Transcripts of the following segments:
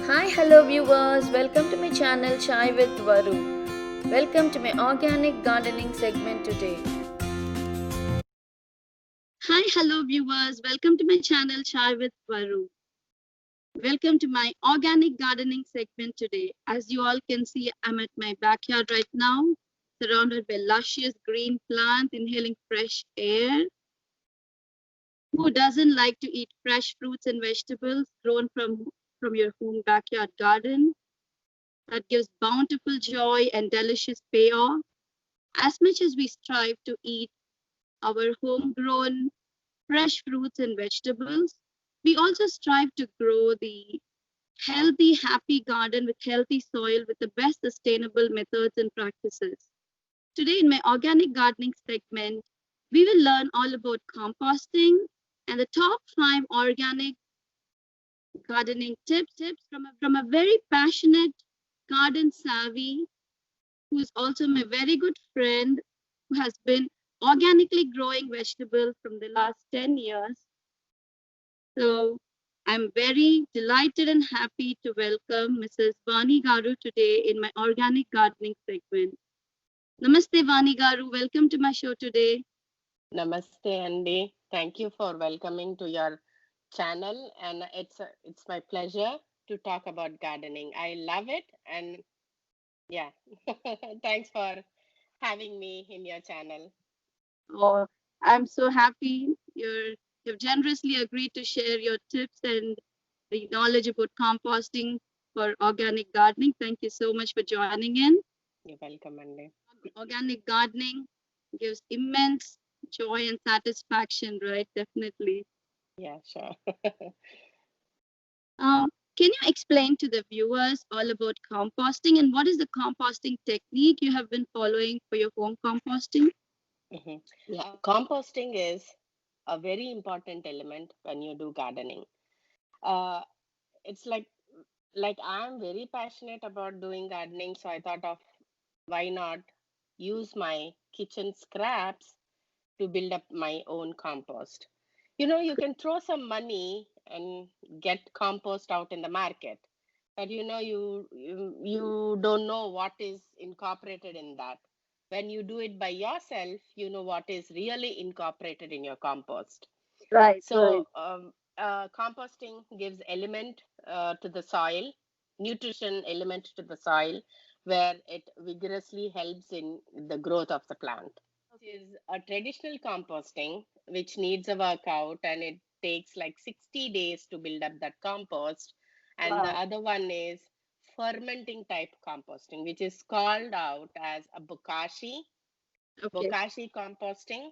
Hi, hello viewers. Welcome to my channel Chai with Varu. Welcome to my organic gardening segment today. Hi, hello viewers. Welcome to my channel Chai with Varu. Welcome to my organic gardening segment today. As you all can see, I'm at my backyard right now, surrounded by luscious green plants, inhaling fresh air. Who doesn't like to eat fresh fruits and vegetables grown from your home backyard garden? That gives bountiful joy and delicious payoff. As much as we strive to eat our homegrown fresh fruits and vegetables, we also strive to grow the healthy, happy garden with healthy soil with the best sustainable methods and practices. Today, in my organic gardening segment, we will learn all about composting and the top 5 organic gardening tips from a very passionate garden savvy who is also my very good friend who has been organically growing vegetables from the last 10 years. So I'm very delighted and happy to welcome Mrs. Vani Garu today in my organic gardening segment. Namaste Vani Garu, welcome to my show today. Namaste, Andy. Thank you for welcoming to your channel, and it's my pleasure to talk about gardening. I love it, and yeah, thanks for having me in your channel. Oh, I'm so happy you've generously agreed to share your tips and the knowledge about composting for organic gardening. Thank you so much for joining in. You're welcome, Andy. Organic gardening gives immense joy and satisfaction, right? Definitely. Yeah, sure. Can you explain to the viewers all about composting and what is the composting technique you have been following for your home composting? Mhm. Composting is a very important element when you do gardening. Uh, it's like I'm very passionate about doing gardening, so I thought of why not use my kitchen scraps to build up my own compost. You can throw some money and get compost out in the market, but you don't know what is incorporated in that. When you do it by yourself, you know what is really incorporated in your compost. Right, right. So composting gives element to the soil, nutrition element to the soil, where it vigorously helps in the growth of the plant. Is a traditional composting, which needs a workout and it takes like 60 days to build up that compost. And the Wow. other one is fermenting type composting, which is called out as a Okay. bokashi composting.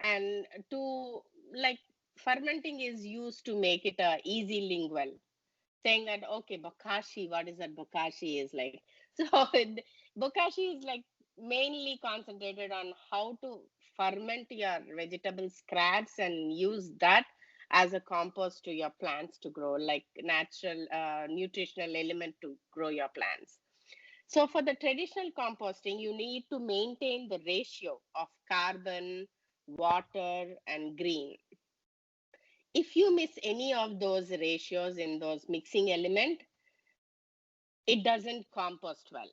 And to like fermenting is used to make it a easy lingual, saying that okay, bokashi, what is that bokashi is like. So bokashi is like mainly concentrated on how to ferment your vegetable scraps and use that as a compost to your plants to grow, like natural nutritional element to grow your plants. So for the traditional composting, you need to maintain the ratio of carbon, water, and green. If you miss any of those ratios in those mixing element, it doesn't compost well.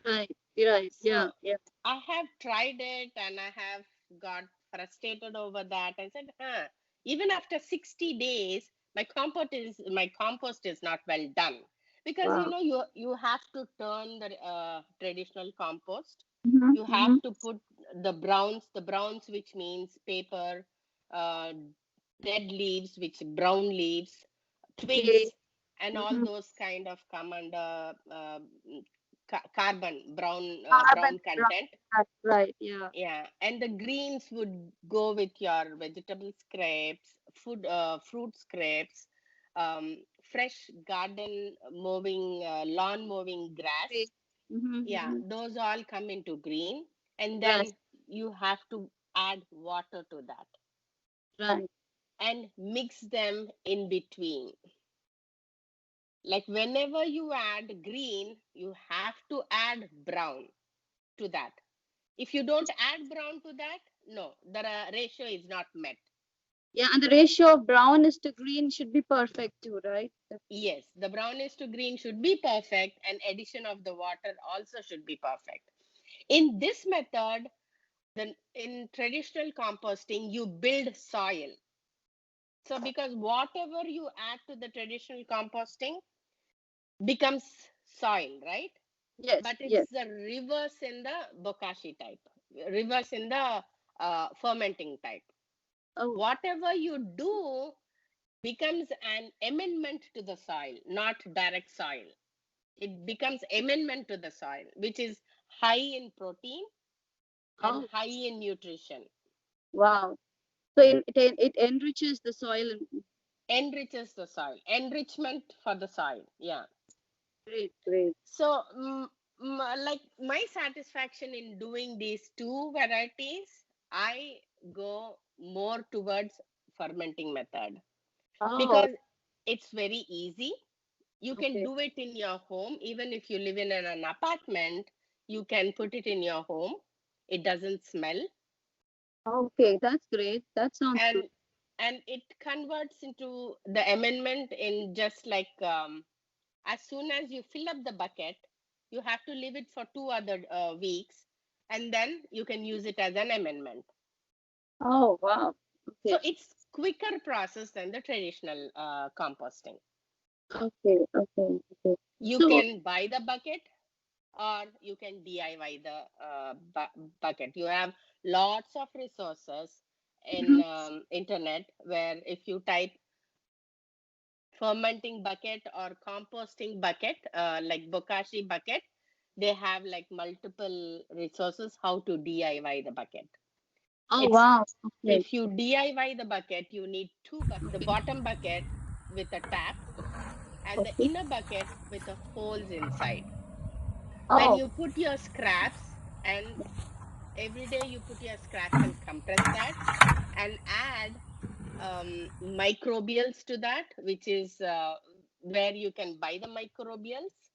Right, right. Yeah, So yeah. I have tried it and I have got frustrated over that. I said, even after 60 days, my compost is not well done. Because Wow. you have to turn the traditional compost. Mm-hmm, You have mm-hmm. to put the browns, which means paper, uh, dead leaves, which brown leaves, Okay. twigs, and all Mm-hmm. those kind of come under carbon, Carbon brown from content. that, right, yeah. Yeah, and the greens would go with your vegetable scraps, fruit scraps, fresh garden mowing, lawn mowing Okay. grass. Mm-hmm, Yeah, mm-hmm. those all come into green, and Right, then you have to add water to that right. and mix them in between. Like whenever you add green, you have to add brown to that. If you don't add brown to that, no, the ratio is not met. Yeah, and the ratio of brownish to green should be perfect too, right? Yes, the brownish to green should be perfect, and addition of the water also should be perfect. In this method, then in traditional composting, you build soil. So because whatever you add to the traditional composting becomes soil, right? Yes, But yes. it's the reverse in the bokashi type, reverse in the fermenting type. Oh, Whatever you do becomes an amendment to the soil, not direct soil. It becomes amendment to the soil, which is high in protein and oh, high in nutrition. wow. So it enriches the soil. Enriches the soil, enrichment for the soil. Yeah. Great, great. So, like my satisfaction in doing these two varieties, I go more towards fermenting method Oh, because it's very easy. You can okay. do it in your home, even if you live in an apartment, you can put it in your home. It doesn't smell, Okay, that's great. That sounds good. and it converts into the amendment in just like as soon as you fill up the bucket, you have to leave it for 2 other weeks, and then you can use it as an amendment. Oh, wow. So Okay, it's quicker process than the traditional composting. okay, okay, okay. You So, can buy the bucket or you can DIY the bucket. You have lots of resources in mhm. internet where if you type fermenting bucket or composting bucket, like bokashi bucket, they have like multiple resources how to DIY the bucket. Oh, It's wow. Okay, if you DIY the bucket, you need two buckets, the bottom bucket with a tap and the okay. inner bucket with the holes inside. When Oh, you put your scraps, and every day you put your scraps and compress that and add microbials to that, which is where you can buy the microbials,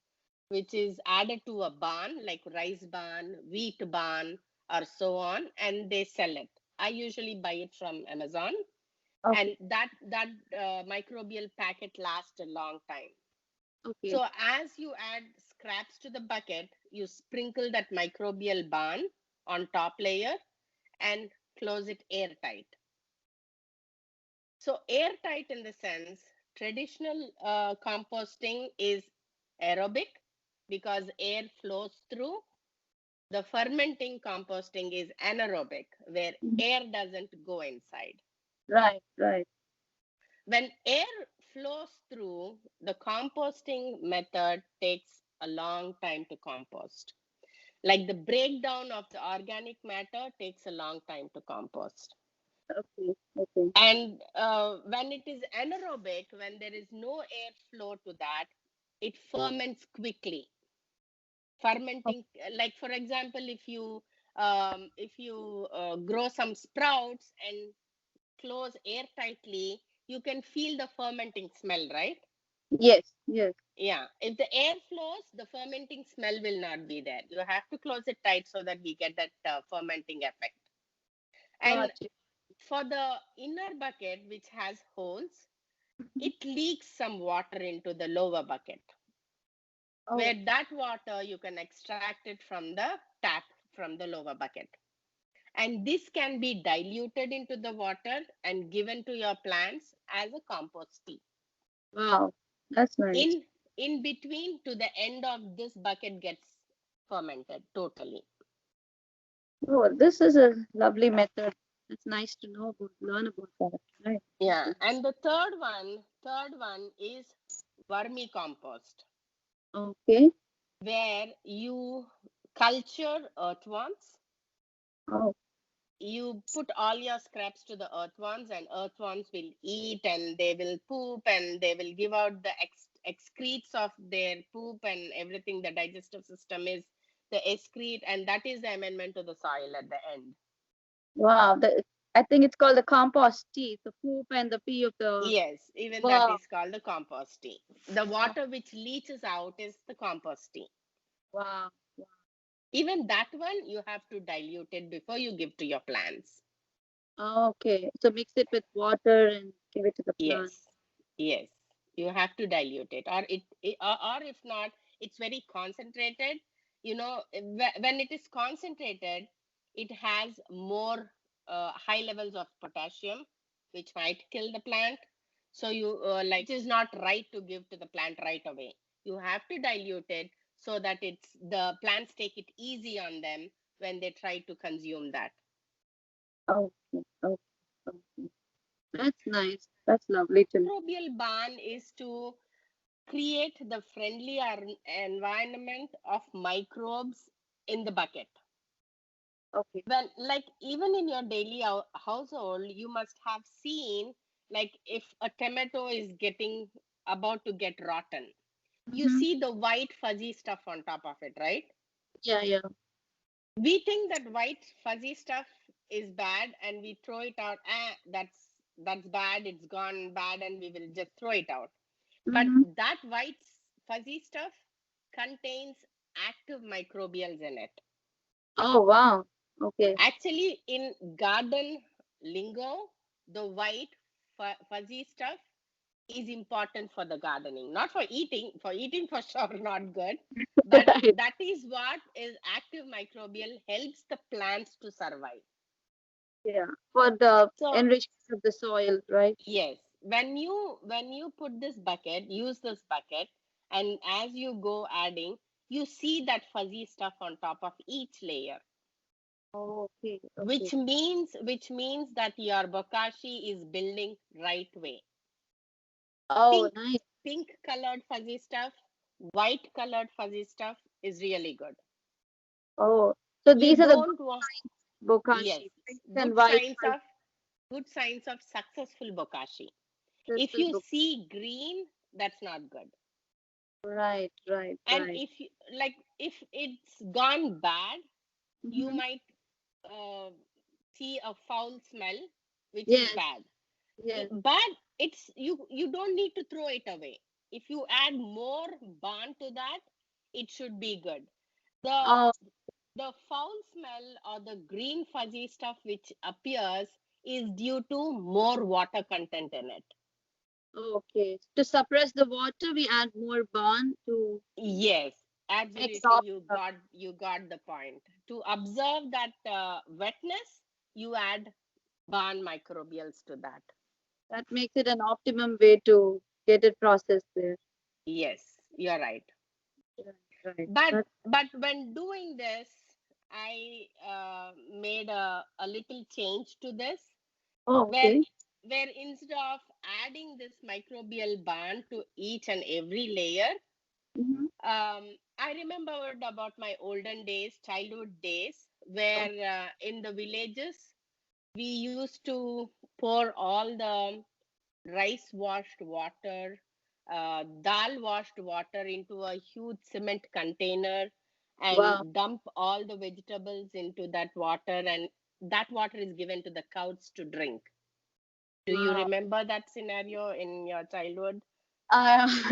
which is added to a barn like rice barn, wheat barn, or so on, and they sell it. I usually buy it from Amazon, okay, and that microbial packet lasts a long time. okay. So as you add scraps to the bucket, you sprinkle that microbial barn on top layer and close it airtight. So airtight in the sense, traditional composting is aerobic because air flows through. The fermenting composting is anaerobic where Mhm. air doesn't go inside. Right, right. When air flows through, the composting method takes a long time to compost. Like the breakdown of the organic matter takes a long time to compost. Okay, okay. And when it is anaerobic, when there is no air flow to that, it ferments quickly. Oh, Fermenting, like for example, if you grow some sprouts and close air tightly, you can feel the fermenting smell, right? yes, yes. Yeah, if the air flows, the fermenting smell will not be there. You have to close it tight so that we get that fermenting effect. And Got you. for the inner bucket, which has holes, it leaks some water into the lower bucket, Oh, where that water you can extract it from the tap from the lower bucket. And this can be diluted into the water and given to your plants as a compost tea. wow. That's nice. In between to the end of this bucket gets fermented totally. Oh, this is a lovely method. It's nice to know about, learn about that. Right. Yeah, and the third one is vermicompost, Okay. where you culture earthworms. Oh, You put all your scraps to the earthworms, and earthworms will eat and they will poop and they will give out the excretes of their poop and everything. The digestive system is the excrete, and that is the amendment to the soil at the end. wow. I think it's called the compost tea, the poop and the pee of the. Yes, even that Wow. is called the compost tea. The Wow. water which leaches out is the compost tea. Wow. Wow. Even that one, you have to dilute it before you give to your plants. Okay. So mix it with water and give it to the plant. Yes, yes. You have to dilute it, or or if not, it's very concentrated. When it is concentrated, it has more high levels of potassium, which might kill the plant. So it is not right to give to the plant right away. You have to dilute it so that the plants take it easy on them when they try to consume that. Okay. Okay. Okay. That's nice. That's lovely to know. Microbial barn is to create the friendly environment of microbes in the bucket. Okay. Well, like even in your daily household, you must have seen, like if a tomato is getting about to get rotten, you Mm-hmm. see the white fuzzy stuff on top of it, right? Yeah. Yeah. We think that white fuzzy stuff is bad and we throw it out. That's bad, it's gone bad, and we will just throw it out. But Mm-hmm. that white fuzzy stuff contains active microbials in it. Oh, wow. Okay. Actually, in garden lingo, the white fuzzy stuff is important for the gardening, not for eating. For eating, for sure, not good. But Right. that is what is active microbial helps the plants to survive. Yeah. For the So enrichment of the soil, right? yes, when you put this bucket, use this bucket, and as you go adding, you see that fuzzy stuff on top of each layer, Oh, okay. Okay. which means that your bokashi is building right way. Oh, Pink nice. pink colored fuzzy stuff, white colored fuzzy stuff is really good. Oh, so You these are the good don't want Yes, bokashi, pink and good white signs are of good signs of successful bokashi. If successful you book. see green, that's not good. Right, right, And right. if it's gone bad, you Mm-hmm. might uh, see a foul smell, which is Yes, bad. yes. But you don't need to throw it away. If you add more barn to that, it should be good. the Oh, the foul smell or the green fuzzy stuff which appears is due to more water content in it. okay. To suppress the water, we add more barn to Yes, absolutely. exhaust. You got the point. To observe that wetness, you add barn microbials to that. That makes it an optimum way to get it processed there. Yes, you're right. Right, right. but That, but when doing this, I made a little change to this, oh, where okay. where instead of adding this microbial band to each and every layer, Mm-hmm. I remembered about my olden days, childhood days, where in the villages we used to pour all the rice washed water, dal washed water into a huge cement container Wow. and dump all the vegetables into that water, and that water is given to the cows to drink. Do you Wow. remember that scenario in your childhood?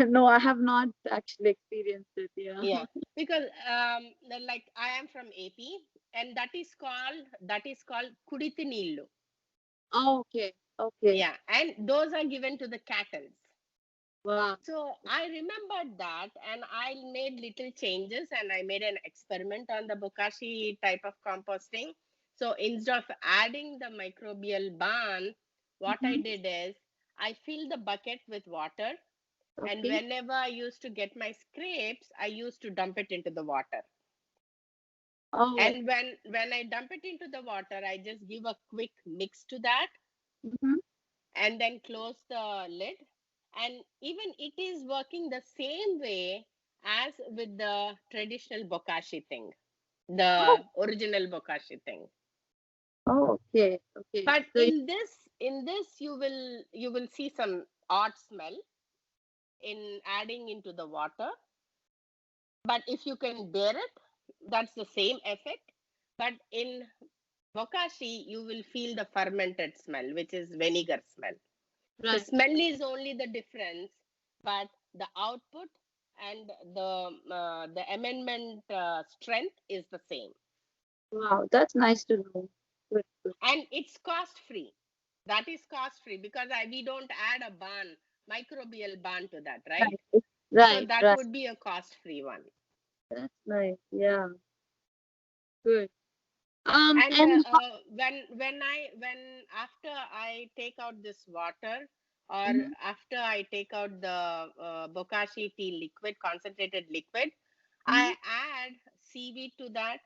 No, I have not actually experienced it. Yeah. Yeah, because like I am from AP, and that is called kuditinillu. Oh, okay. Okay. Yeah, and those are given to the cattle. Wow. So I remembered that, and I made little changes, and I made an experiment on the bokashi type of composting. So instead of adding the microbial barn, what I Mm-hmm. did is I filled the bucket with water, and Okay. whenever I used to get my scrapes, I used to dump it into the water. Oh. And when I dump it into the water, I just give a quick mix to that, Mm-hmm. and then close the lid. And even it is working the same way as with the traditional bokashi thing, Oh. the original bokashi thing. Oh. Okay. Okay. But So. in this you will see some odd smell in adding into the water. But if you can bear it, that's the same effect. But in bokashi, you will feel the fermented smell, which is vinegar smell. The Right. smell is only the difference, but the output and the amendment strength is the same. Wow. That's nice to know. Good, good. And it's cost free. That is cost free because we don't add a barn, microbial barn to that, right? Right, So right, that right. would be a cost free one. That's nice. Yeah, good. And And when after I take out this water, or Mhm, after I take out the bokashi tea liquid, concentrated liquid, mhm. I add seaweed to that,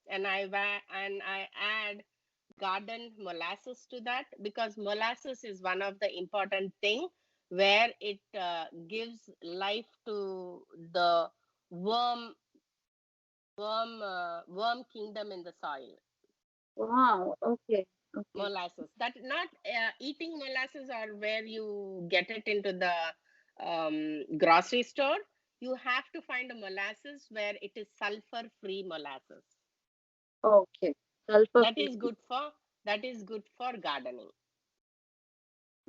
and I add garden molasses to that, because molasses is one of the important thing where it gives life to the worm worm kingdom in the soil. Wow. Okay. Okay. Molasses, that not eating molasses, or where you get it into the grocery store. You have to find a molasses where it is sulfur free molasses. Okay. Sulfur that free. is good for that is good for gardening.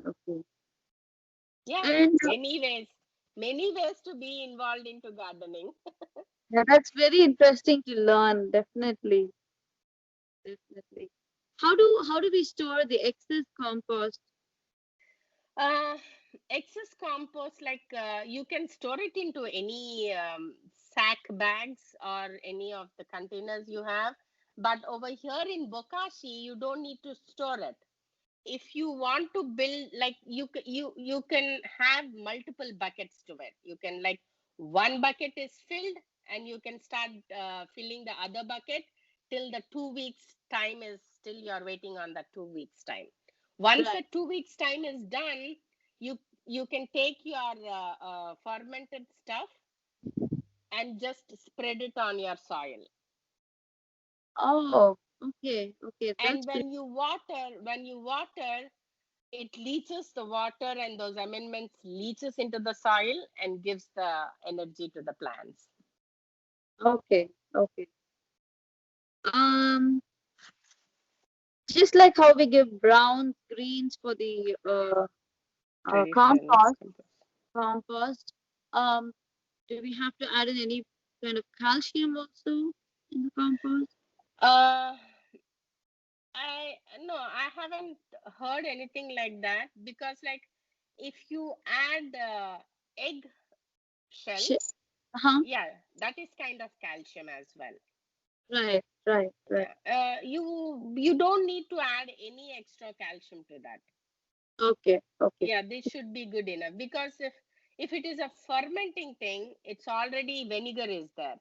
Okay. Yeah, And many ways to be involved into gardening. yeah, that's very interesting to learn. Definitely. Definitely. How do we store the excess compost? Uh, Excess compost, like you can store it into any sack bags or any of the containers you have. But over here in Bokashi, you don't need to store it. If you want to build, like you can have multiple buckets to it. You can, like, one bucket is filled, and you can start filling the other bucket till the 2 weeks time is still, you're waiting on that 2 weeks time. Once the Right. 2 weeks time is done, you can take your fermented stuff and just spread it on your soil. Oh, okay. Okay. That's And great. when you water, it leaches the water, and those amendments leaches into the soil and gives the energy to the plants. Okay. Okay. Um, just like how we give browns, greens for the Traditional compost, compost. compost. Um, do we have to add in any kind of calcium also in the compost? uh I haven't heard anything like that, because, like, if you add egg Sh- shells, Uh-huh. yeah, that is kind of calcium as well. Right. Right. Right. Yeah, you don't need to add any extra calcium to that. Okay. Okay. Yeah, this should be good enough, because if it is a fermenting thing, it's already vinegar is there.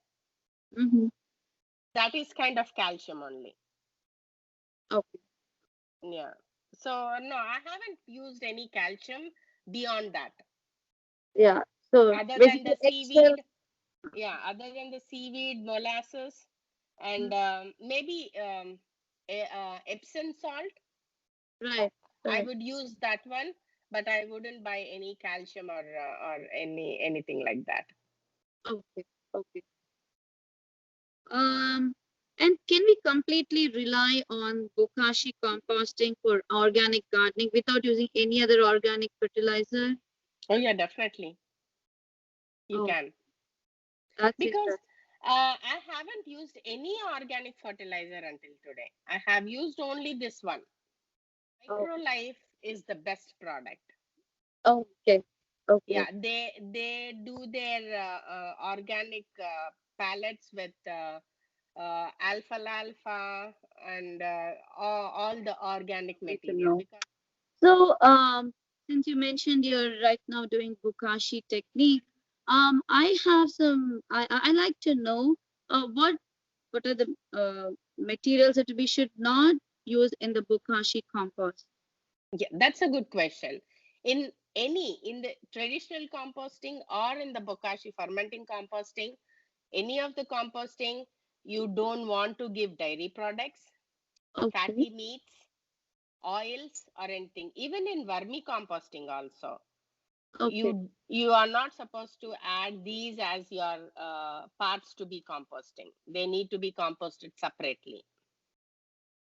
Mm-hmm. That is kind of calcium only. Okay. Yeah. So no, I haven't used any calcium beyond that, Yeah. So other than basically, the Excel. seaweed. Yeah, other than the seaweed, molasses, and maybe Epsom salt. Right. I Right. would use that one, but I wouldn't buy any calcium or anything like that. Okay. Okay. Um, and can we completely rely on bokashi composting for organic gardening without using any other organic fertilizer? Oh yeah, definitely you Oh, can, that's because interesting. I haven't used any organic fertilizer until today. I have used only this one. Oh, Microlife is the best product. okay. Okay. Yeah, they do their organic pallets with alfalfa and all the organic Great to material, know. because So, since you mentioned you're right now doing bokashi technique, I have some. I like to know what are the materials that we should not use in the bokashi compost. yeah, that's a good question. In the traditional composting or in the bokashi fermenting composting, any of the composting, you don't want to give dairy products, Okay. fatty meats, oils, or anything. Even in vermicomposting also, Okay. you are not supposed to add these as your parts to be composting. They need to be composted separately.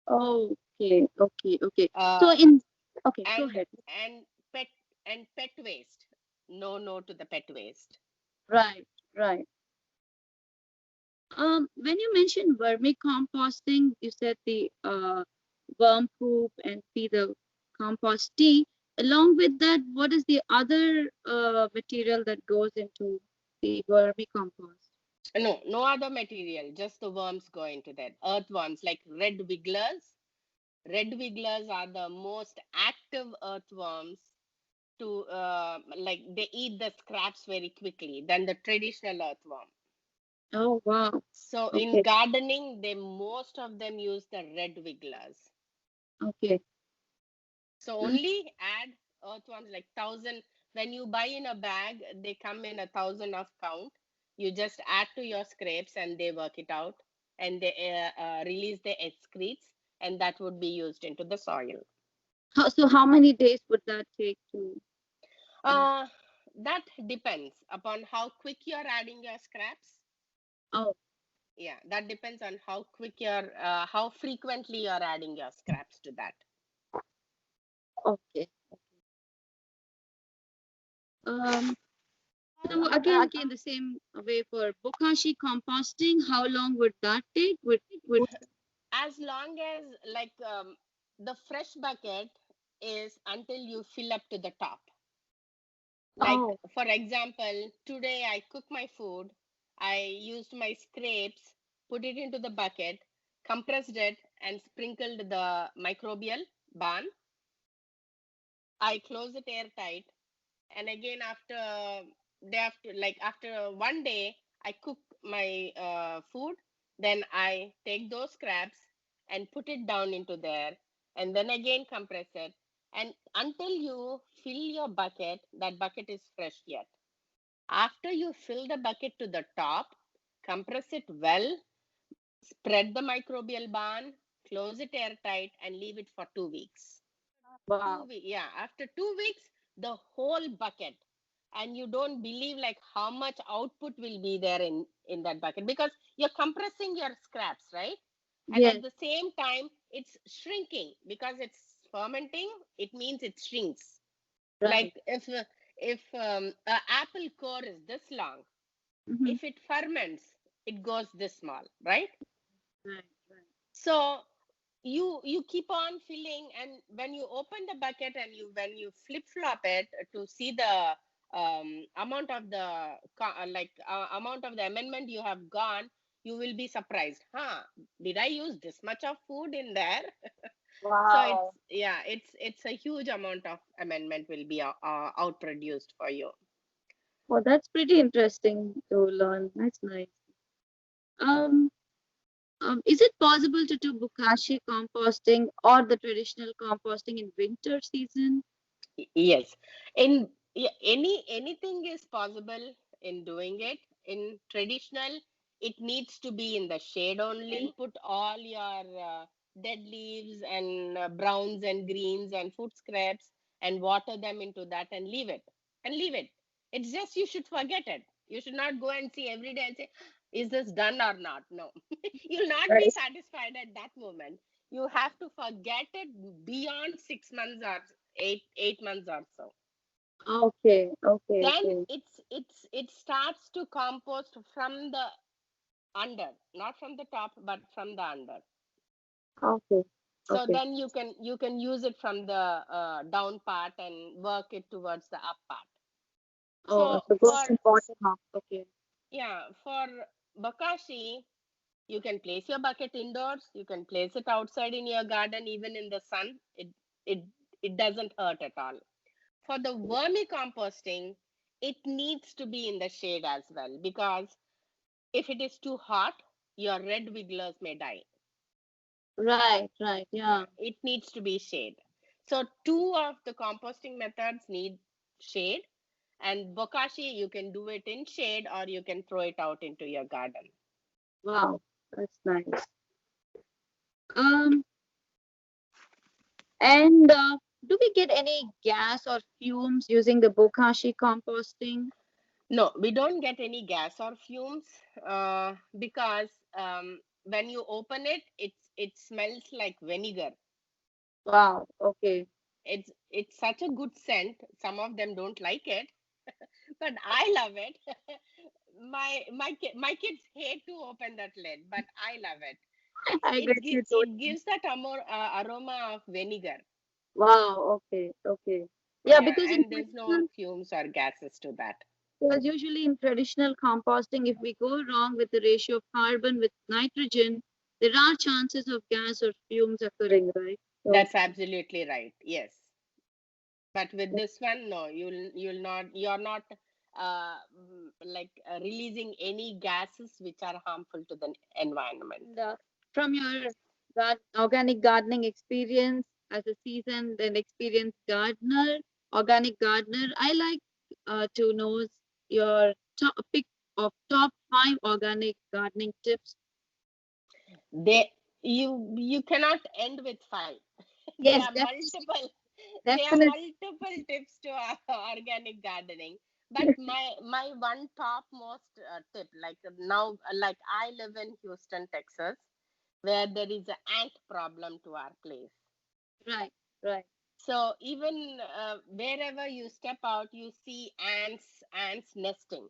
Okay. Okay. Okay. So Uh, in okay, go and ahead. and pet and pet waste. No to the pet waste. Right. Right. When you mentioned vermicomposting, you said the worm poop and feed the compost tea. Along with that, what is the other material that goes into the vermicompost? No other material, just the worms go into that. Earthworms like red wigglers. Red wigglers are the most active earthworms to like they eat the scraps very quickly than the traditional earthworm. Oh, wow. So in Okay. gardening, they most of them use the red wigglers. Okay. So only add earthworms like 1,000. When you buy in a bag, they come in 1,000 of count. You just add to your scrapes and they work it out and they release the excretes and that would be used into the soil. So how many days would that take to? Uh, that depends upon how quick you're adding your scraps. Oh, Yeah, that depends on how quick you're, how frequently you're adding your scraps to that. okay. So again, in the same way for bokashi composting, how long would that take? Would As long as like the fresh bucket is until you fill up to the top. Like oh, for example, today I cook my food, I used my scrapes, put it into the bucket, compressed it and sprinkled the microbial barn. I close it airtight and again after 1 day I cook my food, then I take those scraps and put it down into there and then again compress it and until you fill your bucket, that bucket is fresh yet. After you fill the bucket to the top, compress it well, spread the microbial barn, close it airtight and leave it for 2 weeks. wow. Yeah, after 2 weeks the whole bucket, and you don't believe like how much output will be there in that bucket because you're compressing your scraps, right? And Yes, at the same time it's shrinking because it's fermenting, it means it shrinks. right. Like if a apple core is this long, Mm-hmm. if it ferments it goes this small, right? Right, right. So you keep on filling and when you open the bucket and when you flip flop it to see the amount of the amount of the amendment you have gone, you will be surprised, did I use this much of food in there? So Wow. it's a huge amount of amendment will be out produced for you. Well, that's pretty interesting to learn. That's nice. Um, is it possible to do bokashi composting or the traditional composting in winter season? Yes, in anything is possible in doing it. In traditional, it needs to be in the shade only. Put all your dead leaves and browns and greens and food scraps and water them into that and leave it and leave it. It's just you should forget it. You should not go and see every day and say, is this done or not? No, you'll not be Right. satisfied at that moment. You have to forget it beyond 6 months or 8 months or so. Okay, okay, Then okay, it starts to compost from the under, not from the top but from the under. okay, So okay. then you can use it from the down part and work it towards the up part. Oh, So so go for from bottom up. Okay. for bokashi, you can place your bucket indoors, you can place it outside in your garden even in the sun. It it doesn't hurt at all. For the vermicomposting, it needs to be in the shade as well because if it is too hot, your red wigglers may die. Right, right. Yeah. It needs to be shade. So two of the composting methods need shade, and bokashi you can do it in shade or you can throw it out into your garden. Wow, that's nice. Um, and do we get any gas or fumes using the bokashi composting? No, we don't get any gas or fumes because when you open it, it smells like vinegar. Wow, okay. It's such a good scent. Some of them don't like it, but I love it. My kids hate to open that lid, but I love it. I get you It totally. gives that aroma of vinegar. Wow. Okay. Okay. Yeah, Yeah, because in and there's no traditional, fumes or gases to that. because usually in traditional composting, if we go wrong with the ratio of carbon with nitrogen, there are chances of gas or fumes occurring, right? So, That's absolutely right. Yes. But with this one, no, you'll not, you're not releasing any gases which are harmful to the environment. and, from your organic gardening experience as a seasoned and experienced gardener, organic gardener, I like to know your top pick of top 5 organic gardening tips. They, you cannot end with five. There Yes, are multiple, there are definitely. multiple tips to organic gardening. But my one top most tip, like now, like I live in Houston, Texas, where there is an ant problem to our place. Right, right. So even wherever you step out, you see ants nesting.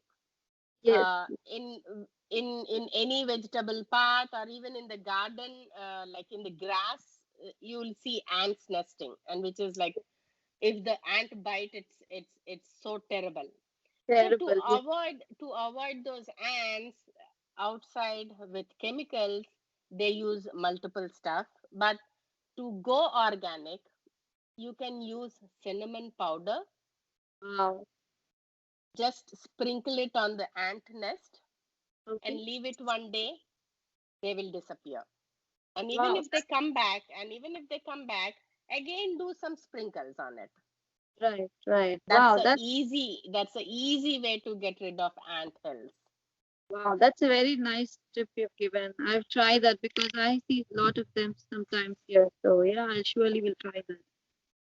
Yes, In any vegetable path or even in the garden, like in the grass, you'll see ants nesting, and which is like, if the ant bite, it's so terrible. So terrible. Yes, to avoid those ants outside with chemicals, they use multiple stuff. But to go organic, you can use cinnamon powder, wow. just sprinkle it on the ant nest and Okay. leave it one day, they will disappear. And Wow. even if they come back, again do some sprinkles on it. Right, right. That's Wow, a that's easy way to get rid of ant hills. wow, that's a very nice tip you've given. I've tried that because I see a lot of them sometimes here. So yeah, I surely will try that.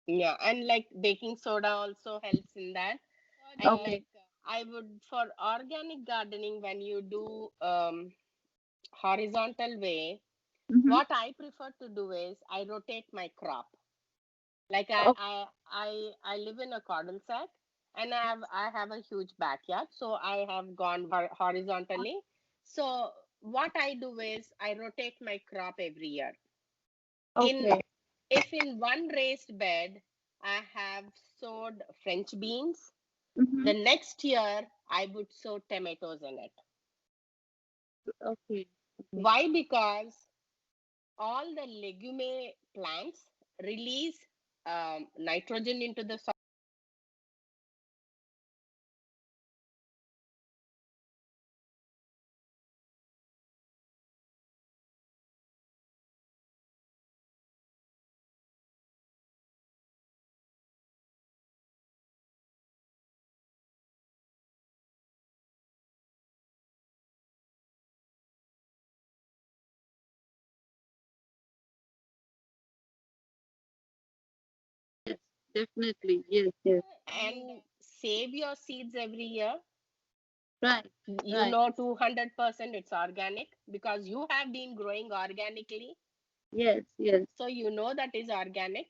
Yeah, and like baking soda also helps in that. And Okay. like I would, for organic gardening, when you do horizontal way, Mm-hmm. what I prefer to do is I rotate my crop. Like Oh, I live in a cul-de-sac, and I have a huge backyard, so I have gone horizontally. So what I do is I rotate my crop every year. In okay. If in one raised bed I have sowed French beans, Mm-hmm. the next year I would sow tomatoes in it. Okay. Okay. Why? Because all the legume plants release nitrogen into the soil. Yes, definitely. Yes, yes. And save your seeds every year. Right, You right. know, 200% it's organic because you have been growing organically. Yes, yes. So you know that is organic.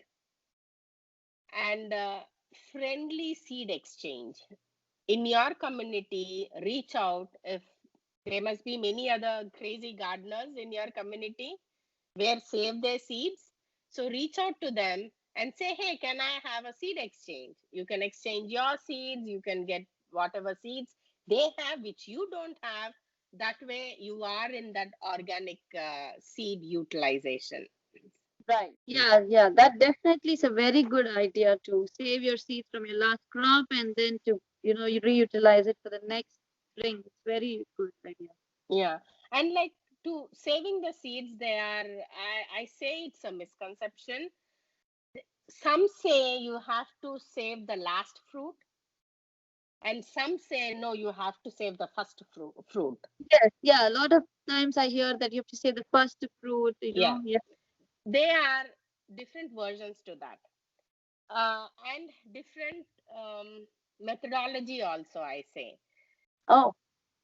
And friendly seed exchange. In your community, reach out. If there must be many other crazy gardeners in your community where save their seeds. So reach out to them and say, hey, can I have a seed exchange? You can exchange your seeds, you can get whatever seeds they have, which you don't have. That way, you are in that organic seed utilization. Right. Yeah, yeah. That definitely is a very good idea to save your seeds from your last crop and then to, you reutilize it for the next spring. It's very good idea. Yeah. And like to saving the seeds, I say it's a misconception. Some say you have to save the last fruit, and some say no, you have to save the first fruit. Yes, yeah. A lot of times I hear that you have to say the first fruit, Yeah, Yeah. there are different versions to that, and different methodology also. I say Oh,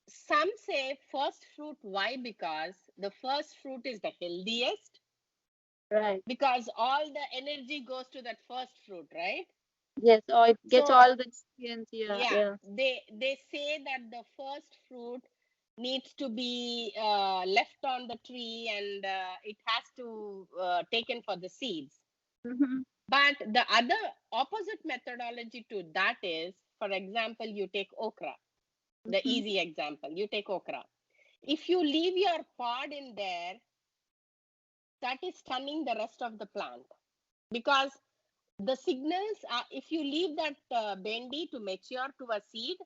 some say first fruit. Why? Because the first fruit is the healthiest, right. because all the energy goes to that first fruit, right? Yes. Oh, it gets So all the nutrients. Yeah, yeah, yeah. they say that the first fruit needs to be left on the tree, and it has to taken for the seeds. Mhm. But the other opposite methodology to that is, for example, you take okra, the Mhm. easy example. You take okra. If you leave your pod in there, that is stunning the rest of the plant, because the signals are, if you leave that bendi to mature to a seed,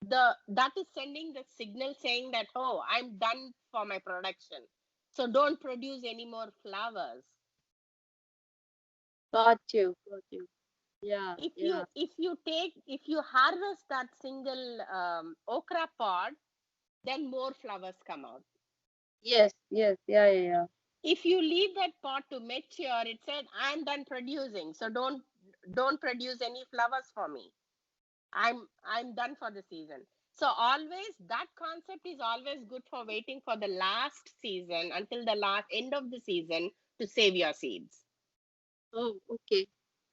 that is sending the signal saying that, oh, I'm done for my production, so don't produce any more flowers. Got you. Got you. Yeah. if Yeah. you if you harvest that single okra pod, then more flowers come out. Yes. Yes. Yeah. Yeah. Yeah. If you leave that pod to mature, it said, I'm done producing, so don't produce any flowers for me. I'm done for the season. So always that concept is always good for waiting for the last season, until the last end of the season, to save your seeds. Oh, okay.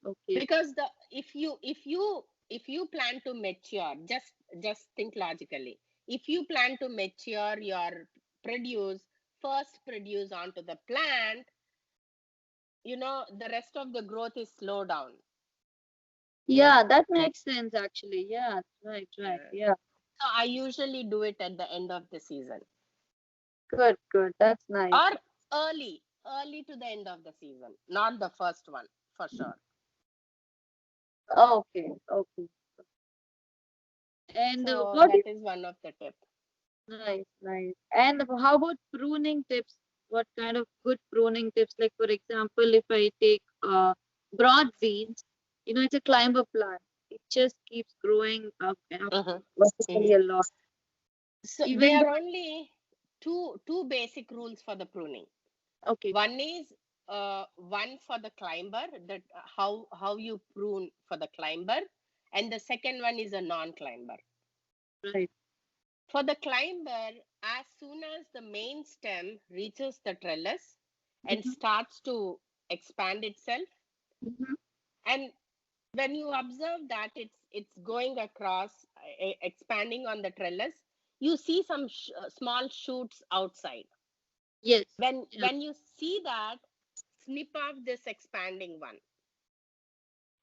Okay. Because the if you plan to mature, just think logically. If you plan to mature your produce, first produce onto the plant, the rest of the growth is slow down. Yeah, that makes sense actually. Yeah. Right. Right. Uh, Yeah. so I usually do it at the end of the season, Good. Good. That's nice. or early to the end of the season, not the first one, for sure. Okay. Okay. And So what that is is one of the tips. nice, nice. And how about pruning tips? What kind of good pruning tips? Like for example, if I take broad beans, it's a climber plant. It just keeps growing up and up Mhm, vertically mhm. a lot. So Even there though, are only two basic rules for the pruning. okay, One is one for the climber, that how you prune for the climber, and the second one is a non-climber. right. For the climber, as soon as the main stem reaches the trellis and Mm-hmm, starts to expand itself, mm-hmm. and when you observe that it's going across, expanding on the trellis, you see some small shoots outside. Yes. when Yeah. when you see that, snip off this expanding one,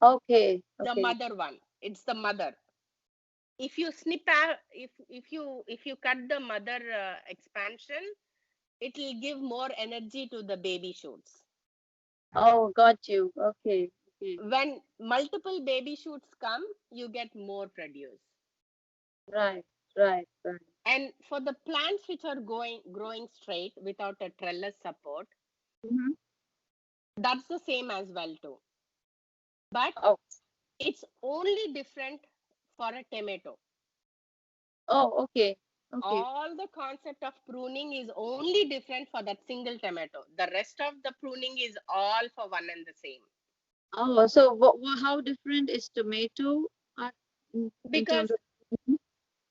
Okay. the Okay. mother one. It's the mother. If you snip out, if you cut the mother expansion, it will give more energy to the baby shoots. Oh, got you. Okay. Okay. When multiple baby shoots come, you get more produce. Right. Right. Right. And for the plants which are growing straight without a trellis support, Mm-hmm. that's the same as well too. But Oh. it's only different for a tomato. Oh. Okay. Okay. All the concept of pruning is only different for that single tomato. The rest of the pruning is all for one and the same. Oh, so how different is tomato uh, in Because terms of? Mhm.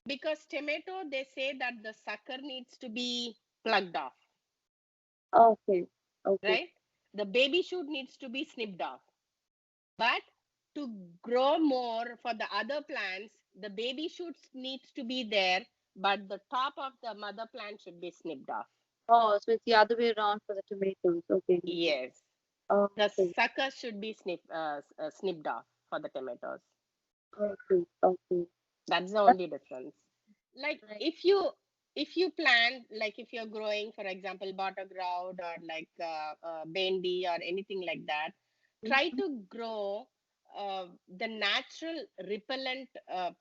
because tomato, they say that the sucker needs to be plugged off, Okay. Okay. right? The baby shoot needs to be snipped off. But to grow more for the other plants, the baby shoots needs to be there, but the top of the mother plant should be snipped off. Oh, so it's the other way around for the tomatoes. Okay. Yes, the Okay. sucker should be snipped off for the tomatoes. Okay. Okay. That's the That's only difference. Like nice. if you plant, like if you're growing, for example, butter ground, or like bendi or anything like that, try Mhm. to grow the natural repellent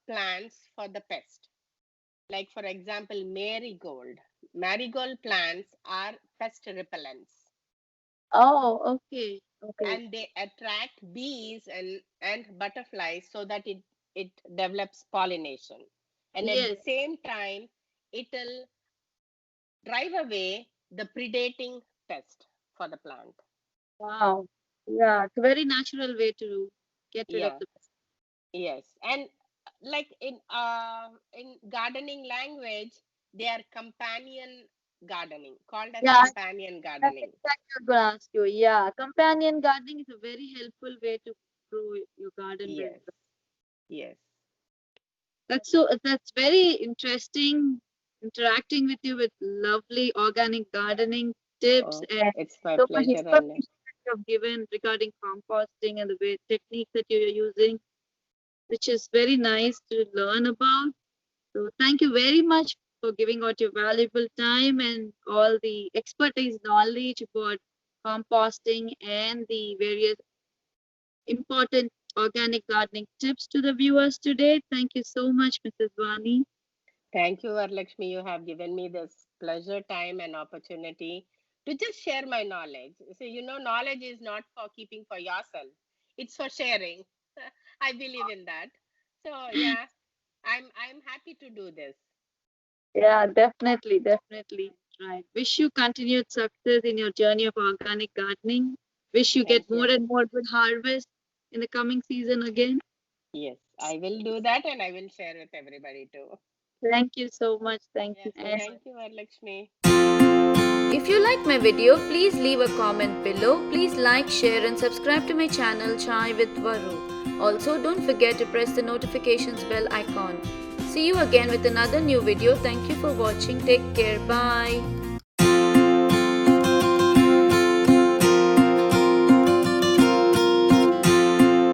plants for the pest. Like for example, marigold plants are pest repellents, Oh, okay. Okay. and they attract bees and butterflies, so that it develops pollination, and at the Yes. same time it'll drive away the predating pest for the plant. Wow. Yeah, it's a very natural way to get rid of Yeah, the. yes. And like in gardening language, they are companion gardening, called as Yeah, companion that's gardening. exactly what I was going to ask you. Yeah, companion gardening is a very helpful way to grow your garden very Yes, well. yes. That's very interesting interacting with you with lovely organic gardening tips Oh, and it's my so much pleasure, information Anna. that you have given regarding composting and the way techniques that you are using, which is very nice to learn about. So thank you very much for giving out your valuable time and all the expertise knowledge about composting and the various important organic gardening tips to the viewers today. Thank you so much, Mrs. Vani. Thank you, Varlakshmi. You have given me this pleasure, time, and opportunity to just share my knowledge. So, knowledge is not for keeping for yourself, it's for sharing. I believe in that. So, yeah, I'm happy to do this. Yeah, definitely, definitely. Right. Wish you continued success in your journey of organic gardening. Wish you get Thank more you. and more good harvest in the coming season again. Yes, I will do that and I will share with everybody too. Thank you so much. Thank Yeah, you. And thank you, Varlakshmi. If you like my video, please leave a comment below. Please like, share and subscribe to my channel Chai with Varu. Also, don't forget to press the notifications bell icon. See you again with another new video. Thank you for watching. Take care. Bye.